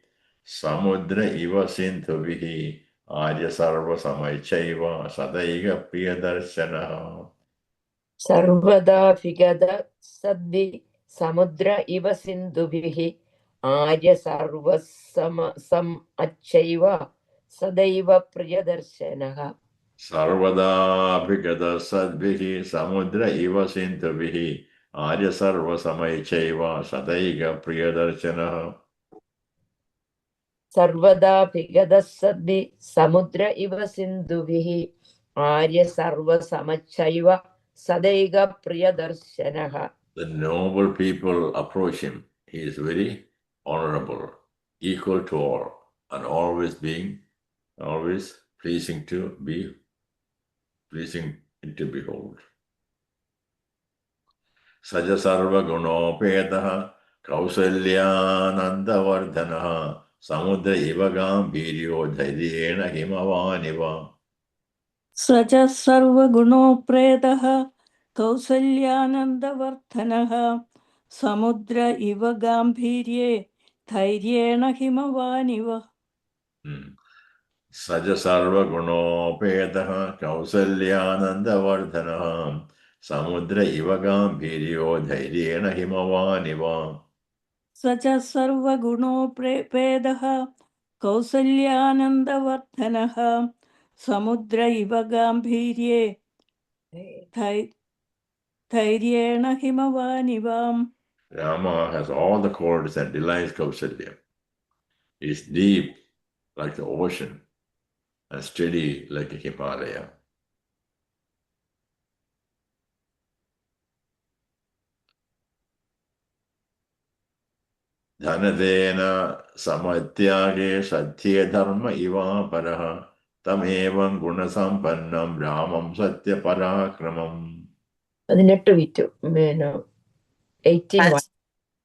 Samudra Iva Sindhubihi Arya Sarva Samaichaiva Sadaiga Priyadarshana. Sarvada Vigada Sadvi Samudra Iva Sindhubihi Arya Sarva Sam Achaiva Sadaiva Priyadarshanaha. Sarvada Pigata Sadbihi Samudra Iva Sindhubihi Arya Sarva Samaichaiva Sadaiga Priyadarshana. Sarvada Vigada Sadvi Samudra Iva Sindhubihi Arya Sarva Samachaiva Sadaiga Priyadarshanaha. The noble people approach him. He is very honorable, equal to all, and always pleasing to behold. Saja sarva gunopetaha kausalyanandavardhanaha samudra iva gambhiryo dhairyena himavaniva. Saja sarva gunopretaha kausalyanandavardhanaha samudra iva gambhirye dhairyena himavaniva. Saja sarva gunopetaha kausalyanandavardhanaha samudra iva gambhiryo dhairyena himavaniva. Saja sarva gunopredaha kausalyanandavardhanaha samudra iva gambhirye dhairyena himavanivam. Rama has all the qualities that delights Kausalya. He is deep like the ocean and steady like a Himalaya. Dhanadena samatyage satya dharma iva paraha tamevam gunasampannam ramam satya parakramam. 18 വിറ്റു 18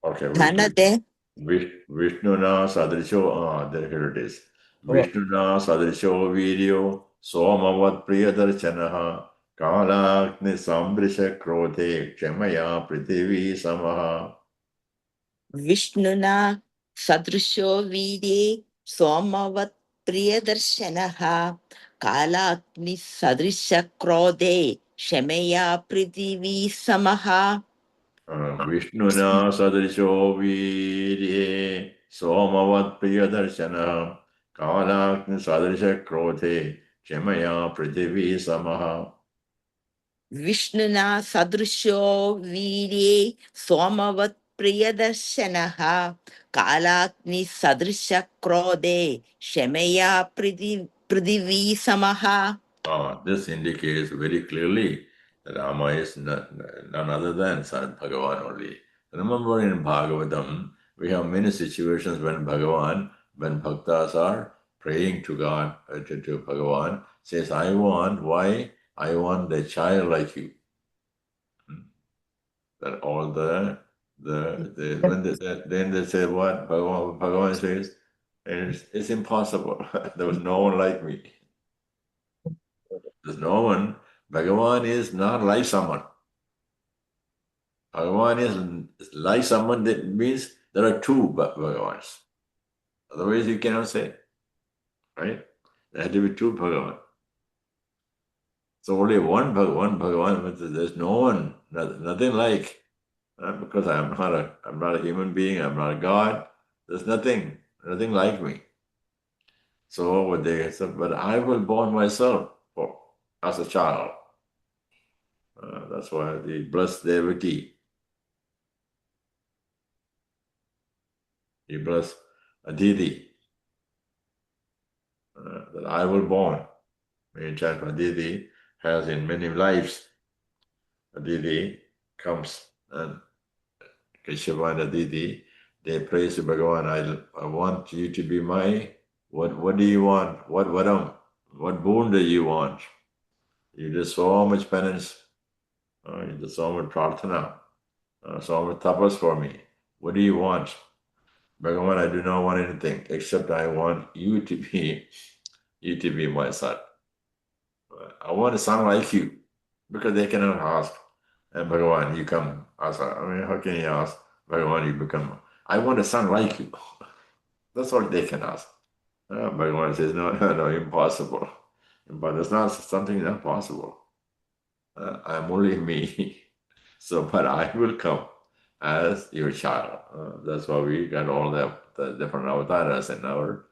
Okay, Dhanade Vishnuna sadrisho, here it is. Vishnuna sadrisho video somavat priyadarshanaha kalakni sambrisha krothe kshamaya prithivi samaha. Vishnuna Sadrusho Vide Somavat Priyadarsanaha Kalakni Sadrisha Krode Shemeya Prithivi Samaha. Vishnuna sadrisho vidye somavat priyadarshana kalakni sadrisha krothe kshamaya prithivi samaha. Vishnuna Sadrusho Vide Somavat Priyadarsanaha Kalakni Sadrisha Krode Shemeya Prithivi Samaha. This indicates very clearly that Rama is none other than Bhagavan only. Remember in Bhagavatam, we have many situations when bhaktas are praying to God, to Bhagavan, says, I want the child like you. That all when they say what? Bhagavan says, it's impossible. There was no one like me. There's no one. Bhagavan is not like someone. Bhagavan is like someone. That means there are two Bhagavans. Otherwise, you cannot say. Right? There had to be two Bhagavan. So only one Bhagavan. But there's no one, nothing like. Because I'm not a human being. I'm not a God. There's nothing like me. So what they said, but I will born myself as a child. That's why the blessed Devaki, he blessed Aditi, that I will born. In chant Aditi has in many lives. Aditi comes and Ikṣvāku and Aditi, they praise Bhagavan. I want you to be my, what do you want? What boon do you want? You did so much penance, you did so much prarthana, so much tapas for me. What do you want? Bhagavan, I do not want anything except I want you to be my son. I want a son like you, because they cannot ask. And Bhagavan, you come ask. I mean, how can you ask? Bhagavan, you become. I want a son like you. That's all they can ask. Bhagavan says, no, impossible. But it's not something not possible. I'm only me. So, but I will come as your child. That's why we got all the different avatars in our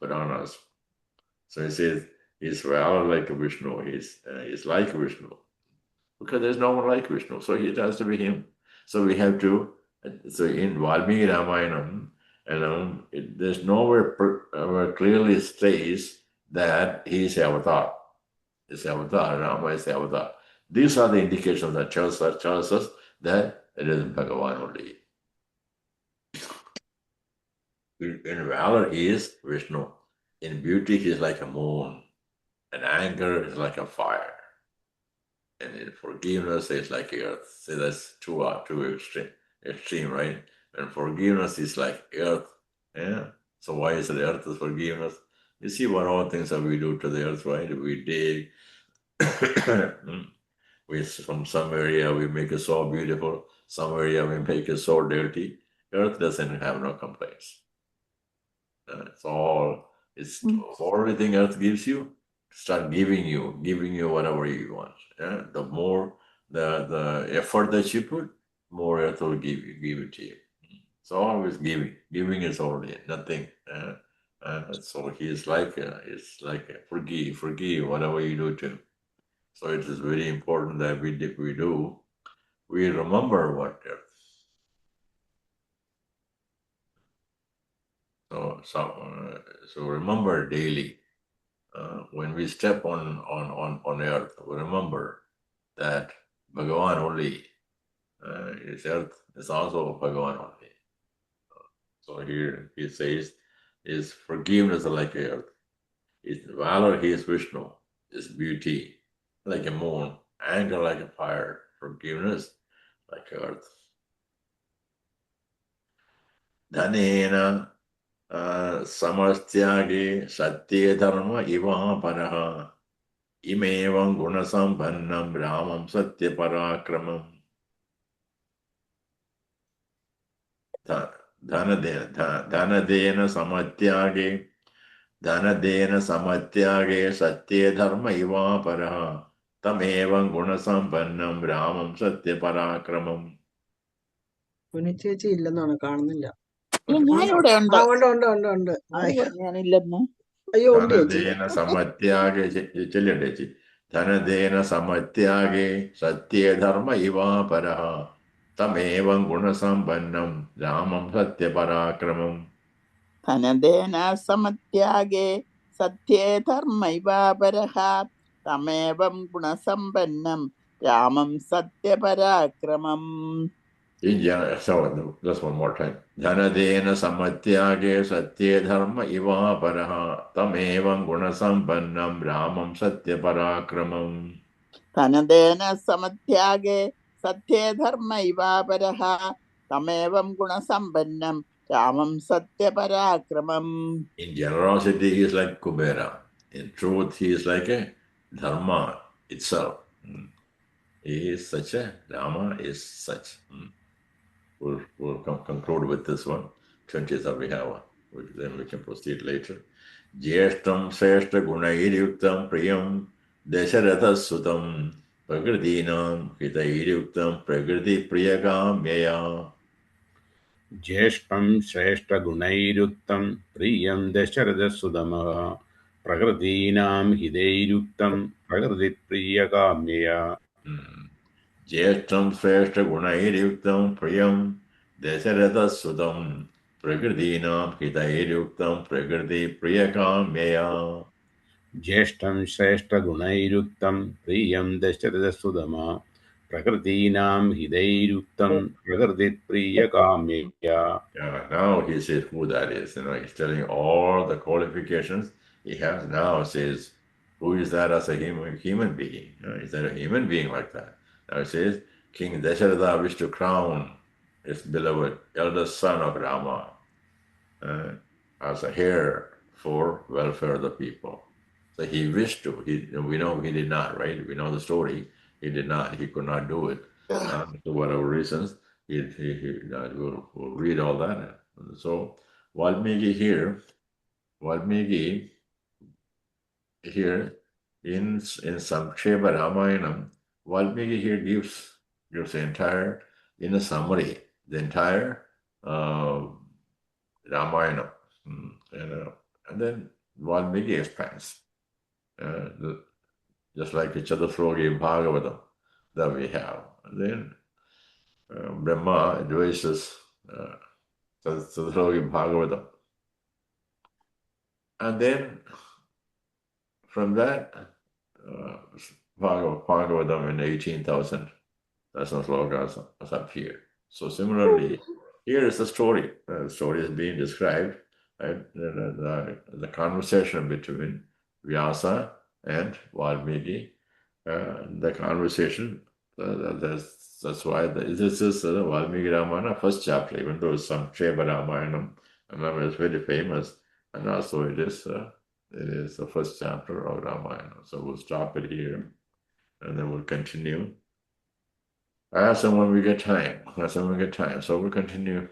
Puranas. So he says he's well like Vishnu. He's like Vishnu, because there's no one like Vishnu. So it has to be him. So we have to. So in Vālmīki Rāmāyaṇam, there's nowhere where clearly states that he is avatar. It's avatar. Rama is avatar. These are the indications that tells us that it is Bhagavan only. In valor, he is Vishnu. In beauty, he is like a moon. In anger, he is like a fire. And in forgiveness, he is like earth. See, that's too extreme, right? And forgiveness is like earth. Yeah. So why is it earth is forgiveness? You see what all things that we do to the earth, right? We dig. From some area we make it so beautiful, some area we make it so dirty. Earth doesn't have no complaints. It's everything earth gives you, start giving you whatever you want. The more the effort that you put, more earth will give it to you. It's always giving. Giving is only nothing. So he's like forgive whatever you do to him. So it is very important that we remember what earth. So remember daily. When we step on earth, we remember that Bhagavan only is earth is also Bhagavan only. So here he says, his forgiveness is like earth. His valor, he is Vishnu. His beauty, like a moon. Anger, like a fire. Forgiveness, like earth. Dhanena samartyage satye dharma iva paraha imevam gunasambannam ramam satya parakramam. Dhanadena samatyage satye dharma iva paraha tamevam gunasambannam ramam satya parakramam. ചേച്ചി ഇല്ലെന്നാണ് കാണുന്നില്ല. ഞാനിവിടെ ഉണ്ട്. ഉണ്ട്. ഞാനില്ലെന്ന്. അയ്യോ ഉണ്ട് ചേച്ചി. ധനദേന സമത്യാഗേ സത്യേ ധർമ്മ ഇവാ പരഃ തമേവം ഗുണസമ്പന്നം രാമം സത്യപരാക്രമം. ധനദേന സമത്യാഗേ സത്യേ ധർമ്മൈവാ പരഃ തമേവം ഗുണസമ്പന്നം രാമം സത്യപരാക്രമം. So just one more time. Dhanadena samatyage satye dharma iva paraha tamevam gunasambannam ramam satya parakramam. ധനദേന സമത്യാഗേ സത്യേ ധർമ്മൈവാ പരഃ തമേവം ഗുണസമ്പന്നം രാമം സത്യപരാക്രമം. In generosity, he is like Kubera. In truth, he is like a Dharma itself. He is such a Rama is such. We'll conclude with this one. 20th we have. Then we can proceed later. Jyeshtam Sreshta Gunairuktam Priyam Desharatha Sutam Prakritinam Hitairuktam Prakriti Priyagamyaya. ज्येष्ठं श्रेष्ठगुणैरुक्तं प्रियं दशरथसुतमः प्रकृतीनां हितैरुक्तं प्रकृतिप्रियकाम्यया ज्येष्ठं श्रेष्ठगुणैर्युक्तं प्रियं दशरथसुतं प्रकृतीनां हितैर्युक्तं प्रकृतिप्रियकाम्यया ज्येष्ठं श्रेष्ठगुणैरुक्तं प्रियं दशरथसुतमा प्रकृतीनां हितैरुक्तं प्रकृतिप्रियकाम्यया. Now he says who that is. He's telling all the qualifications he has. Now says, who is that as a human being? Is there a human being like that? Now it says, King Dasharatha wished to crown his beloved eldest son of Rama as a heir for welfare of the people. So he wished to. We know he did not, right? We know the story. He did not. He could not do it for whatever reasons. We'll read all that. So Valmiki here in Saṅkṣepa Rāmāyaṇam, Valmiki here gives the entire, in a summary, the entire Ramayanam, and then Valmiki expands, just like the Chatusloki Bhagavatam that we have. And then Brahma advises Chatusloki Bhagavatam. And then from that, Bhagavatam in 18,000, that's not slokas appear. So similarly, here is the story. The story is being described, right? The conversation between Vyasa and Valmiki. The conversation, that's why this is Vālmīki Rāmāyaṇa, first chapter, even though it's Saṅkṣepa Rāmāyaṇam. Remember, it's very famous, and also it is the first chapter of Ramayana. So we'll stop it here, and then we'll continue as and when we get time. So we'll continue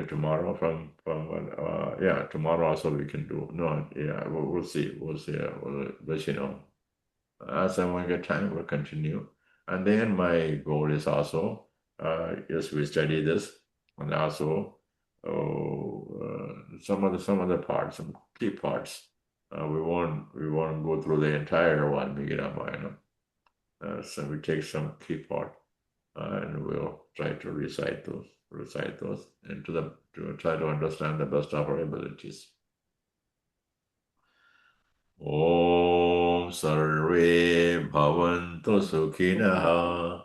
tomorrow from tomorrow also we can do. We'll see. We'll let you know. As and when we get time, we'll continue. And then my goal is also, yes, we study this, and also some other parts, some key parts. We won't go through the entire Vālmīki Rāmāyaṇam. So we take some key part, and we'll try to recite those, and to try to understand the best of our abilities. Om Sarve Bhavantu Sukhinah,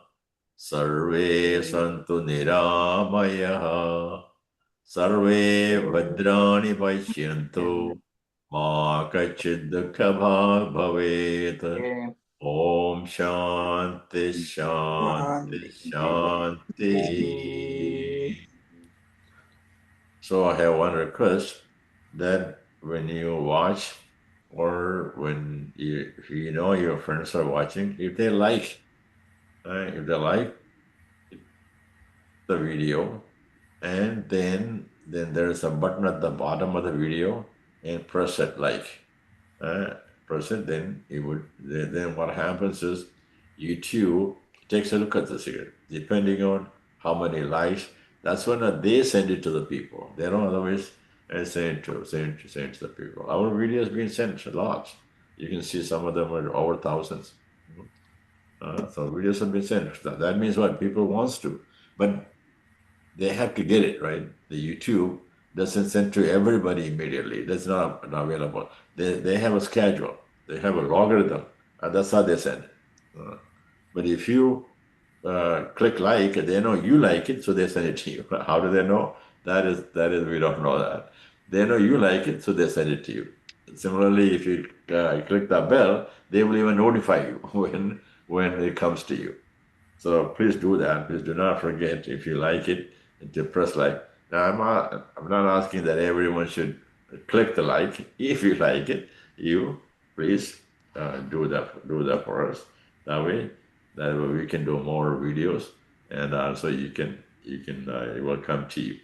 Sarve Santu Niramayah, Sarve Bhadrani Paishyantu, Ma Kachid Dukha Bhavet. Om Shanti Shanti Shanti. So I have one request, that when you watch, or when if you know your friends are watching, if they like the video, and then there's a button at the bottom of the video, and press it then then what happens is YouTube takes a look at this here, depending on how many likes. That's when they send it to the people. They don't otherwise send it to the people. Our videos being sent a lot. You can see some of them are over thousands. So videos have been sent. That means what? People wants to, but they have to get it right. The YouTube doesn't send to everybody immediately. That's not available. They have a schedule. They have a logarithm, and that's how they send it. But if you click like, they know you like it, so they send it to you. How do they know? That is we don't know that. They know you like it, so they send it to you. Similarly, if you click the bell, they will even notify you when it comes to you. So please do that. Please do not forget, if you like it, to press like. Now I'm not asking that everyone should click the like. If you like it, you please do that for us. That way we can do more videos, and also it will come to you.